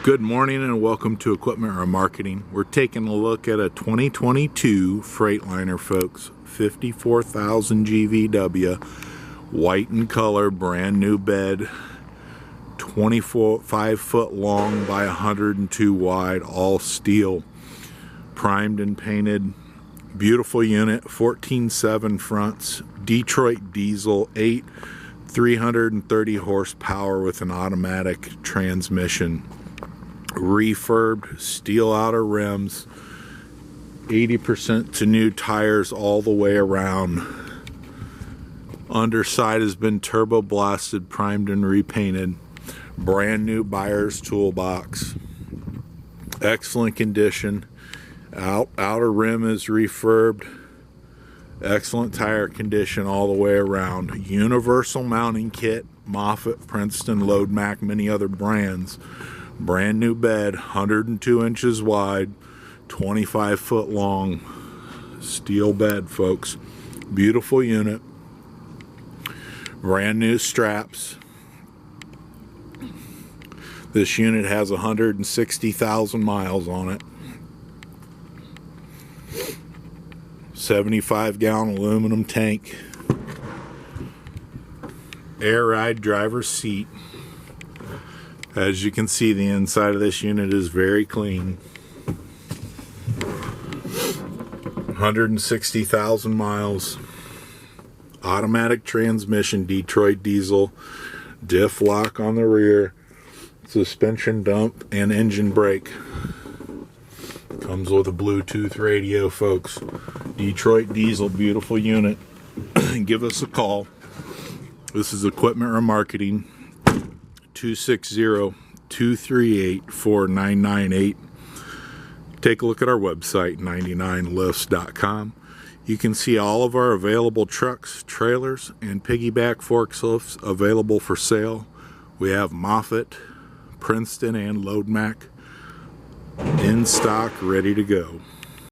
Good morning and welcome to Equipment Remarketing. We're taking a look at a 2022 Freightliner, folks. 54,000 GVW, white in color, brand new bed, 5 foot long by 102 wide, all steel, primed and painted. Beautiful unit, 14.7 fronts, Detroit diesel, 330 horsepower with an automatic transmission. Refurbed, steel outer rims, 80% to new tires all the way around. Underside has been turbo blasted, primed and repainted. Brand new buyer's toolbox. Excellent condition. Outer rim is refurbed. Excellent tire condition all the way around. Universal mounting kit, Moffett, Princeton, Load Mac, many other brands. Brand new bed, 102 inches wide, 25 foot long, steel bed, folks. Beautiful unit. Brand new straps. This unit has 160,000 miles on it. 75-gallon aluminum tank. Air ride driver's seat. As you can see, the inside of this unit is very clean. 160,000 miles. Automatic transmission, Detroit diesel. Diff lock on the rear. Suspension dump and engine brake. Comes with a Bluetooth radio, folks. Detroit diesel, beautiful unit. Give us a call. This is Equipment Remarketing. 260-238-4998. Take a look at our website, 99lifts.com. You can see all of our available trucks, trailers, and piggyback forklifts available for sale. We have Moffett, Princeton, and Load Mac in stock, ready to go.